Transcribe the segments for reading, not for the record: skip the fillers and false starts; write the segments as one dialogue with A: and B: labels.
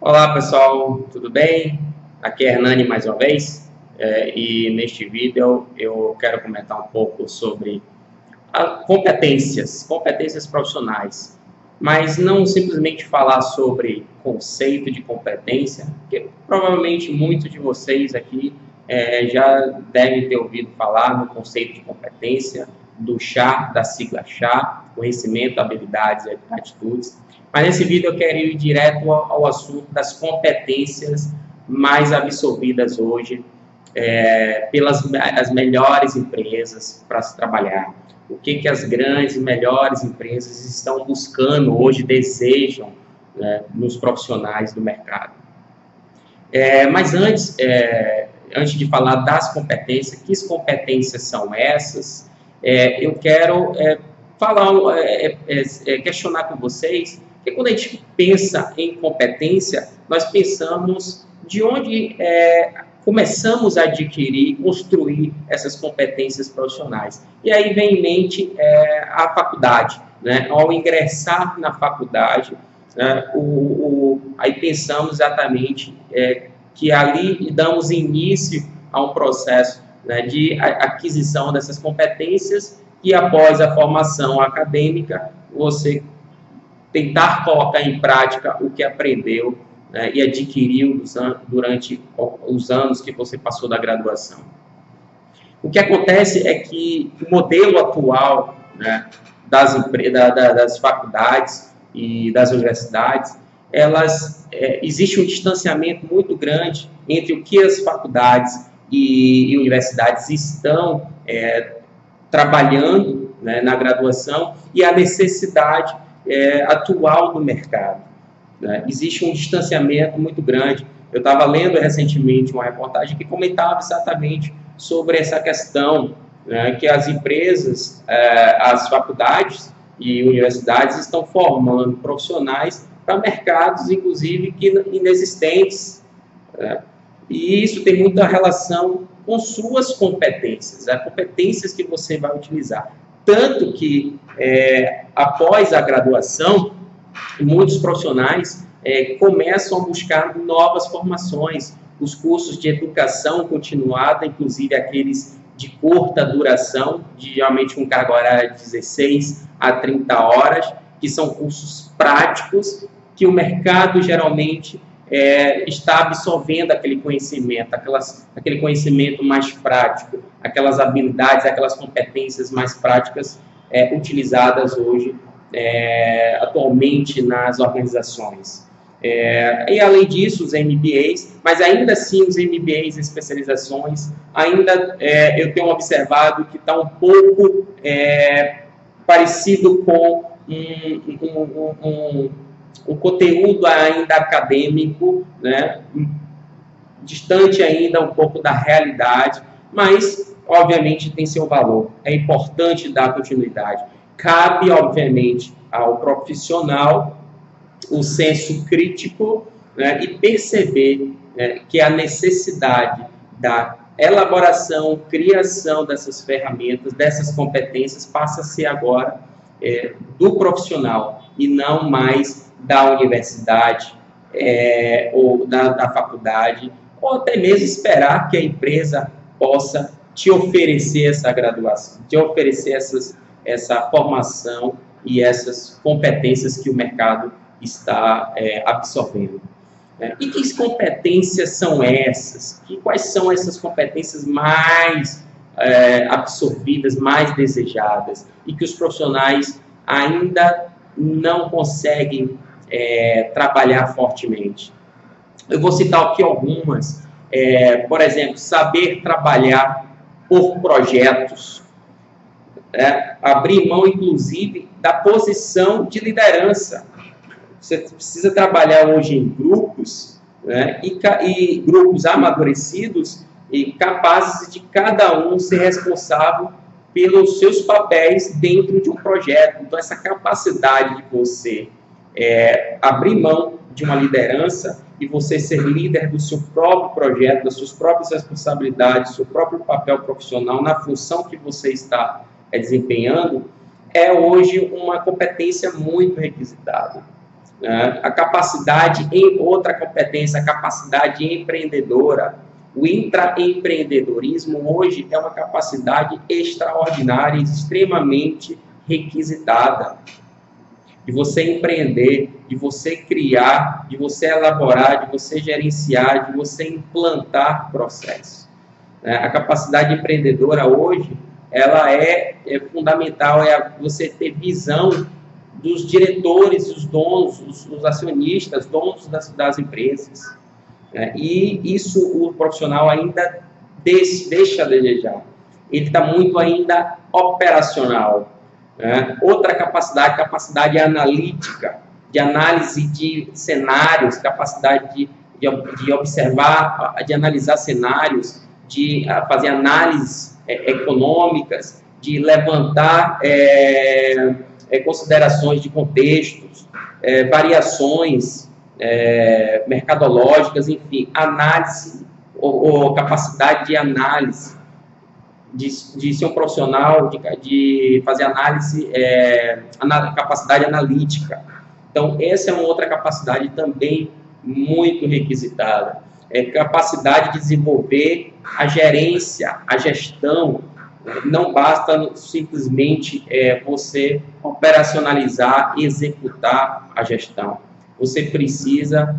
A: Olá pessoal, tudo bem? Aqui é Hernani mais uma vez, e neste vídeo eu quero comentar um pouco sobre competências profissionais, mas não simplesmente falar sobre conceito de competência, porque provavelmente muitos de vocês aqui já devem ter ouvido falar no conceito de competência, do CHA, da sigla CHA, conhecimento, habilidades e atitudes. Mas nesse vídeo eu quero ir direto ao assunto das competências mais absorvidas hoje pelas as melhores empresas para se trabalhar. O que as grandes e melhores empresas estão buscando hoje, desejam, né, nos profissionais do mercado. Mas antes de falar das competências, que competências são essas, eu quero questionar com vocês, que quando a gente pensa em competência, nós pensamos de onde começamos a adquirir, construir essas competências profissionais. E aí vem em mente a faculdade, né? Ao ingressar na faculdade, aí pensamos exatamente que ali damos início a um processo, né, de aquisição dessas competências e após a formação acadêmica, você tentar colocar em prática o que aprendeu, né, e adquiriu durante os anos que você passou da graduação. O que acontece é que o modelo atual, né, das faculdades e das universidades, existe um distanciamento muito grande entre o que as faculdades e universidades estão trabalhando, né, na graduação e a necessidade atual do mercado, né? Existe um distanciamento muito grande. Eu estava lendo recentemente uma reportagem que comentava exatamente sobre essa questão, né, que as empresas, as faculdades e universidades estão formando profissionais para mercados, inclusive, inexistentes, né? E isso tem muita relação com suas competências, as competências que você vai utilizar. Tanto que, após a graduação, muitos profissionais começam a buscar novas formações, os cursos de educação continuada, inclusive aqueles de curta duração, geralmente com carga horária de 16 a 30 horas, que são cursos práticos, que o mercado geralmente está absorvendo aquele conhecimento, aquele conhecimento mais prático, aquelas habilidades, aquelas competências mais práticas utilizadas hoje, atualmente nas organizações. E além disso, os MBAs, mas ainda assim os MBAs e especializações, ainda eu tenho observado que está um pouco parecido com um conteúdo ainda acadêmico, né, distante ainda um pouco da realidade, mas obviamente tem seu valor. É importante dar continuidade. Cabe, obviamente, ao profissional o senso crítico, né, e perceber, né, que a necessidade da elaboração, criação dessas ferramentas, dessas competências, passa a ser agora do profissional e não mais da universidade ou da faculdade, ou até mesmo esperar que a empresa possa te oferecer essa graduação, te oferecer essa formação e essas competências que o mercado está absorvendo. E que competências são essas? Quais são essas competências mais absorvidas, mais desejadas, e que os profissionais ainda não conseguem trabalhar fortemente? Eu vou citar aqui algumas. Por exemplo, saber trabalhar por projetos, abrir mão, inclusive, da posição de liderança. Você precisa trabalhar hoje em grupos, né, e grupos amadurecidos e capazes de cada um ser responsável pelos seus papéis dentro de um projeto. Então, essa capacidade de você abrir mão de uma liderança e você ser líder do seu próprio projeto, das suas próprias responsabilidades, do seu próprio papel profissional na função que você está desempenhando, é hoje uma competência muito requisitada. né? A capacidade em outra competência, a capacidade empreendedora. O intraempreendedorismo hoje é uma capacidade extraordinária e extremamente requisitada. De você empreender, de você criar, de você elaborar, de você gerenciar, de você implantar processos. A capacidade empreendedora hoje, ela é fundamental, você ter visão dos diretores, os donos, os acionistas, donos das empresas. E isso o profissional ainda deixa a desejar. Ele está muito ainda operacional. Outra capacidade analítica, de análise de cenários, capacidade de observar, de analisar cenários, de fazer análises econômicas, de levantar considerações de contextos, variações mercadológicas, enfim, análise ou capacidade de análise, de ser um profissional, de fazer análise, capacidade analítica. Então, essa é uma outra capacidade também muito requisitada. Capacidade de desenvolver a gerência, a gestão. Não basta simplesmente você operacionalizar, executar a gestão. Você precisa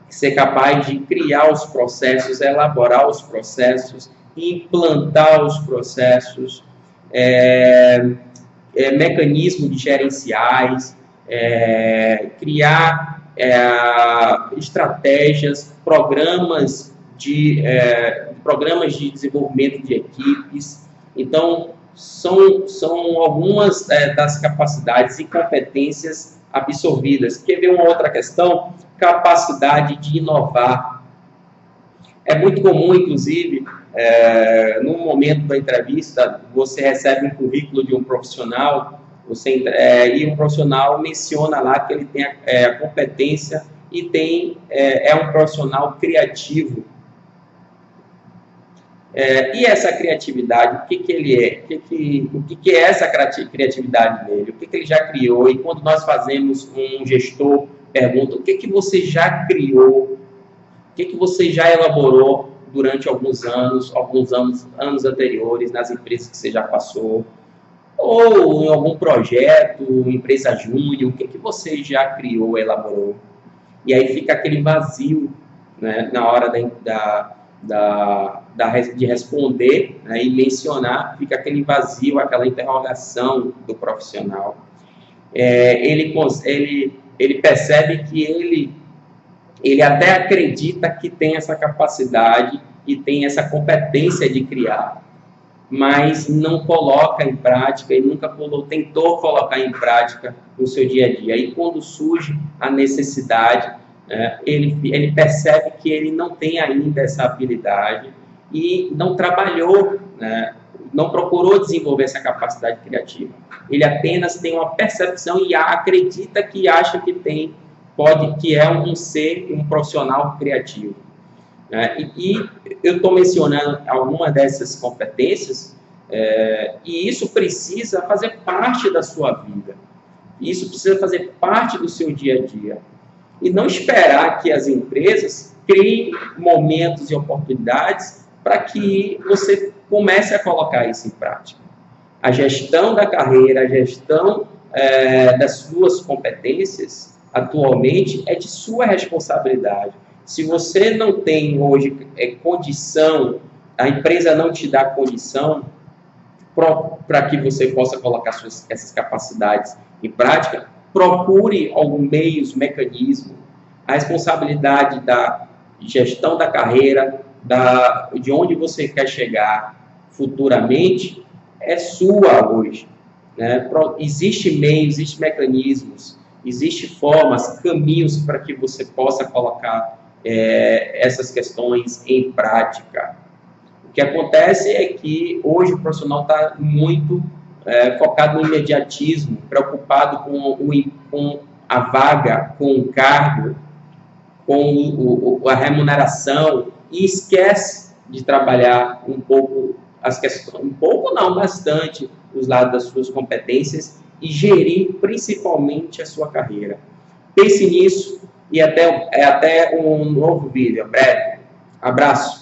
A: ser capaz de criar os processos, elaborar os processos, implantar os processos, mecanismos gerenciais, criar estratégias, programas de desenvolvimento de equipes. Então, são algumas das capacidades e competências absorvidas. Quer ver uma outra questão? Capacidade de inovar. É muito comum, inclusive, no momento da entrevista, você recebe um currículo de um profissional, e um profissional menciona lá que ele tem a competência e é um profissional criativo. E essa criatividade, o que ele é? O que é essa criatividade dele? O que ele já criou? E quando nós fazemos um gestor, pergunta, o que você já criou? O que você já elaborou durante alguns anos anteriores, nas empresas que você já passou? Ou em algum projeto, empresa júnior, o que você já criou, elaborou? E aí fica aquele vazio, né, na hora de responder, né, e mencionar, fica aquele vazio, aquela interrogação do profissional. Ele percebe que ele até acredita que tem essa capacidade e tem essa competência de criar, mas não coloca em prática e nunca tentou colocar em prática no seu dia a dia. E quando surge a necessidade, ele percebe que ele não tem ainda essa habilidade e não trabalhou, né, não procurou desenvolver essa capacidade criativa. Ele apenas tem uma percepção e acredita que acha que tem, que é um profissional criativo. E eu estou mencionando algumas dessas competências, e isso precisa fazer parte da sua vida. Isso precisa fazer parte do seu dia a dia. E não esperar que as empresas criem momentos e oportunidades para que você comece a colocar isso em prática. A gestão da carreira, a gestão das suas competências, atualmente, é de sua responsabilidade. Se você não tem hoje condição, a empresa não te dá condição para que você possa colocar essas capacidades em prática, procure alguns meios, mecanismos. A responsabilidade da gestão da carreira, de onde você quer chegar futuramente, é sua hoje. Né? Existem meios, existem mecanismos, existem formas, caminhos para que você possa colocar essas questões em prática. O que acontece é que hoje o profissional está muito focado no imediatismo, preocupado com a vaga, com o cargo, com a remuneração, e esquece de trabalhar um pouco as questões, um pouco não, bastante, os lados das suas competências e gerir principalmente a sua carreira. Pense nisso e até um novo vídeo breve. Abraço!